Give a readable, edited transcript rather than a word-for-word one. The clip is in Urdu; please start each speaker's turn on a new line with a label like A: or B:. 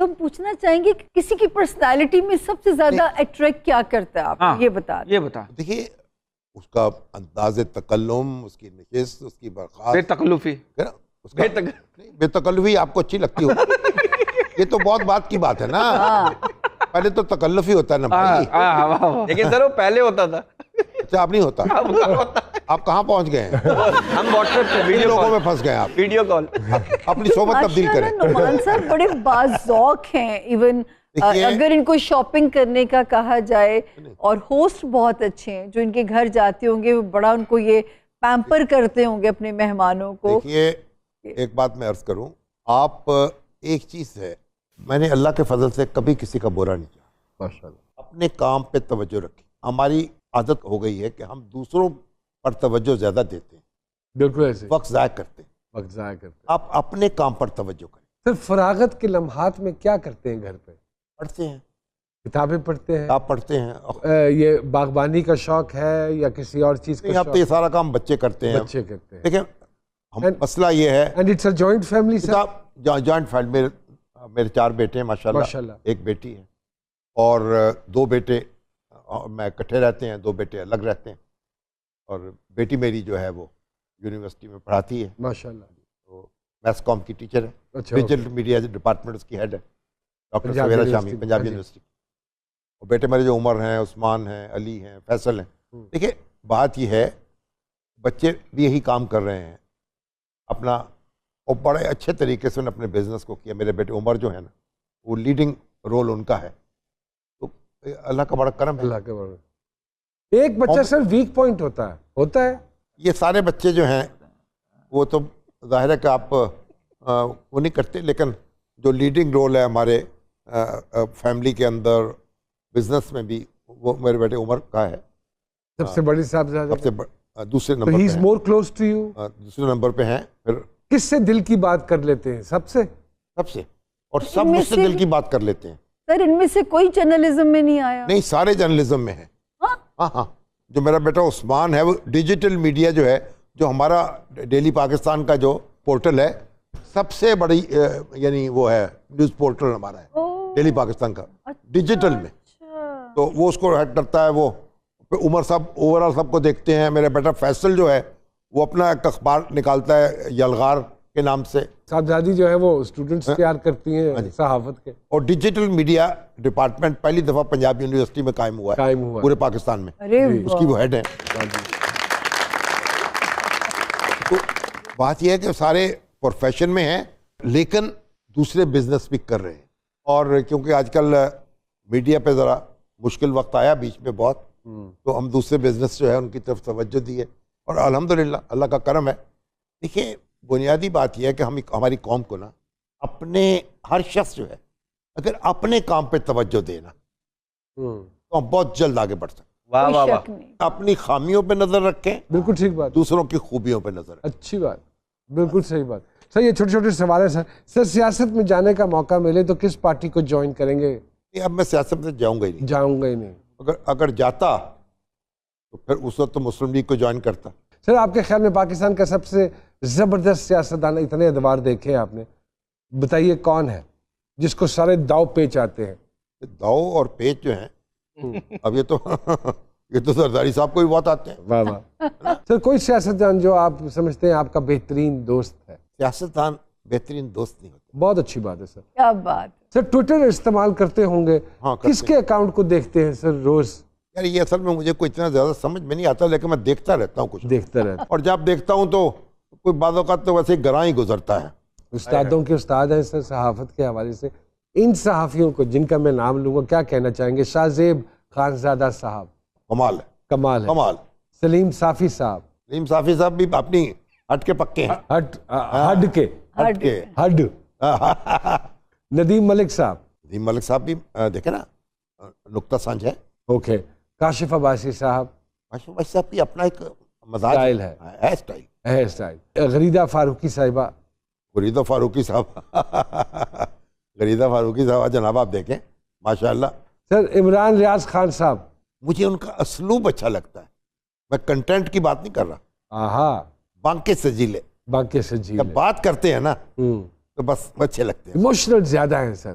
A: تو ہم پوچھنا چاہیں گے کہ کسی کی پرسنالٹی میں سب سے زیادہ اٹریکٹ کیا کرتا ہے آپ یہ بتا
B: دیکھیے اس کا انداز تکلم، اس کی نشست، اس کی برخاست، بے تکلفی آپ کو اچھی لگتی ہو، یہ تو بہت بات کی بات ہے نا، پہلے تو تکلف ہی ہوتا ہے نا بھائی،
C: لیکن سر وہ پہلے ہوتا تھا،
B: اچھا آپ نہیں ہوتا، آپ کہاں پہنچ گئے ہیں؟
C: ہم واٹس ایپ پہ
B: ویڈیو لوگوں میں پھنس گئے آپ،
C: ویڈیو کال،
B: اپنی صحبت تبدیل کریں۔
A: نعمان صاحب بڑے باذوق ہیں، ایون اگر ان کو شاپنگ کرنے کا کہا جائے، اور ہوسٹ بہت اچھے ہیں جو ان کے گھر جاتے ہوں گے، بڑا ان کو یہ پیمپر کرتے ہوں گے اپنے مہمانوں کو۔
B: دیکھیے ایک بات میں عرض کروں، آپ ایک چیز ہے، میں نے اللہ کے فضل سے کبھی کسی کا برا نہیں کیا، ماشاءاللہ، اپنے کام پہ توجہ رکھی۔ ہماری عادت ہو گئی ہے کہ ہم دوسروں پر توجہ زیادہ دیتے ہیں،
D: بالکل ایسے
B: وقت ضائع کرتے ہیں، آپ اپنے کام پر توجہ کریں۔
D: سر فراغت کے لمحات میں کیا کرتے ہیں گھر پہ؟
B: پڑھتے ہیں،
D: کتابیں پڑھتے ہیں،
B: آپ پڑھتے ہیں،
D: یہ باغبانی کا شوق ہے یا کسی اور چیز کا
B: اب تو یہ سارا کام بچے کرتے ہیں،
D: بچے کرتے ہیں؟
B: دیکھیں مسئلہ یہ ہے،
D: and it's a joint family sir?
B: Joint family, میرے 4 بیٹے ہیں ماشاءاللہ، ایک بیٹی ہے، اور 2 بیٹے میں اکٹھے رہتے ہیں، 2 بیٹے الگ رہتے ہیں، اور بیٹی میری جو ہے وہ یونیورسٹی میں پڑھاتی ہے
D: ماشاءاللہ،
B: تو میتھس کام کی ٹیچر ہے، ڈیجیٹل میڈیا ڈپارٹمنٹ اس کی ہیڈ ہے، ڈاکٹر سویرا شامی، پنجاب یونیورسٹی۔ اور بیٹے میرے جو عمر ہیں، عثمان ہیں، علی ہیں، فیصل ہیں۔ دیکھیں بات یہ ہے، بچے بھی یہی کام کر رہے ہیں اپنا، اور بڑے اچھے طریقے سے انہوں نے اپنے بزنس کو کیا۔ میرے بیٹے عمر جو ہے نا، وہ لیڈنگ رول ان کا ہے، تو اللہ کا بڑا کرم ہے۔
D: اللہ کا بڑا، ایک بچہ سر ویک پوائنٹ ہوتا ہے،
B: یہ سارے بچے جو ہیں وہ تو ظاہر ہے کہ آپ وہ نہیں کرتے، لیکن جو لیڈنگ رول ہے ہمارے فیملی کے اندر، بزنس میں بھی، وہ میرے بیٹے عمر کا ہے،
D: سب سے بڑی صاحبزادہ،
B: سب سے دوسرے نمبر
D: ہی is more close to you,
B: دوسرے نمبر پہ ہیں۔ پھر
D: کس سے دل کی بات کر لیتے ہیں؟ سب سے،
B: اور سب مجھ سے دل کی بات کر لیتے ہیں۔
A: سر ان میں سے کوئی جرنلزم میں نہیں آیا؟
B: نہیں، سارے جرنلزم میں ہیں۔ ہاں، جو میرا بیٹا عثمان ہے وہ ڈیجیٹل میڈیا جو ہے، جو ہمارا ڈیلی پاکستان کا جو پورٹل ہے، سب سے بڑی یعنی وہ ہے نیوز پورٹل ہمارا ہے ڈیلی پاکستان کا، ڈیجیٹل میں، تو وہ اس کو ہیڈ کرتا ہے۔ وہ عمر صاحب اوورال سب کو دیکھتے ہیں۔ میرا بیٹا فیصل جو ہے وہ اپنا ایک اخبار نکالتا ہے یلغار کے نام سے،
D: صاحبزادی جو ہے وہ اسٹوڈنٹس تیار کرتی ہیں صحافت کے، اور
B: ڈیجیٹل میڈیا ڈپارٹمنٹ پہلی دفعہ پنجاب یونیورسٹی میں قائم ہوا ہے پورے پاکستان میں، اس کی وہ ہیڈ ہیں۔ تو بات یہ ہے کہ سارے پروفیشن میں ہیں، لیکن دوسرے بزنس بھی کر رہے ہیں، اور کیونکہ آج کل میڈیا پہ ذرا مشکل وقت آیا بیچ میں بہت، تو ہم دوسرے بزنس جو ہے ان کی طرف توجہ دی ہے، اور الحمدللہ اللہ کا کرم ہے۔ دیکھیں بنیادی بات یہ ہے کہ ہماری قوم کو نا، اپنے ہر شخص جو ہے اگر اپنے کام پہ توجہ دینا تو ہم بہت جلد آگے بڑھ سکتے ہیں۔
C: واہ واہ واہ،
B: اپنی خامیوں پہ نظر رکھیں،
D: بالکل ٹھیک بات،
B: دوسروں کی خوبیوں پہ نظر رکھیں۔
D: اچھی بات، بالکل صحیح بات۔ سر یہ چھوٹے چھوٹے سوال ہیں سر، سیاست میں جانے کا موقع ملے تو کس پارٹی کو جوائن کریں گے؟
B: اب میں سیاست میں جاؤں گا ہی نہیں، اگر جاتا تو پھر اس وقت تو مسلم لیگ کو جوائن کرتا۔
D: سر آپ کے خیال میں پاکستان کا سب سے زبردست سیاستدان، اتنے ادوار دیکھے آپ نے، بتائیے کون ہے جس کو سارے داؤ پیچ آتے ہیں؟
B: داؤ اور پیچ جو ہیں اب یہ تو زرداری صاحب کو بھی بہت آتے ہیں۔
D: واہ واہ۔ سر کوئی سیاستدان جو آپ سمجھتے ہیں آپ کا بہترین دوست ہے؟
B: سیاستدان بہترین دوست نہیں ہوتے۔
D: بہت اچھی بات ہے سر،
A: کیا بات۔
D: سر ٹویٹر استعمال کرتے ہوں گے، کس کے اکاؤنٹ کو دیکھتے ہیں سر روز؟
B: یار یہ اصل میں مجھے کوئی اتنا زیادہ سمجھ میں نہیں آتا، لیکن میں دیکھتا رہتا ہوں کچھ،
D: دیکھتا رہتا،
B: اور جب دیکھتا ہوں تو کوئی بعض اوقات تو ویسے گراں ہی گزرتا ہے۔
D: استادوں کے استاد ہیں سر صحافت کے حوالے سے، ان صحافیوں کو جن کا میں نام لوں گا کیا کہنا چاہیں گے؟ شاہ زیب خانزادہ صاحب
B: کمال ہے،
D: کمال ہے، سلیم صافی صاحب
B: بھی اپنی ہٹ کے پکے ہیں،
D: ہڈ ندیم ملک صاحب
B: بھی دیکھیں نا نقطہ سنج ہے،
D: اوکے، کاشف عباسی صاحب
B: بھی اپنا ایک مزاج ہے،
D: اسٹائل، غریدہ فاروقی صاحبہ،
B: غریدہ فاروقی صاحب جناب آپ دیکھیں ماشاءاللہ۔
D: سر عمران ریاض خان صاحب،
B: مجھے ان کا اسلوب اچھا لگتا ہے، میں کنٹینٹ کی بات نہیں کر رہا، بانکے سجیلے جب بات کرتے ہیں نا تو بس اچھے لگتے ہیں،
D: ایموشنل زیادہ ہیں سر،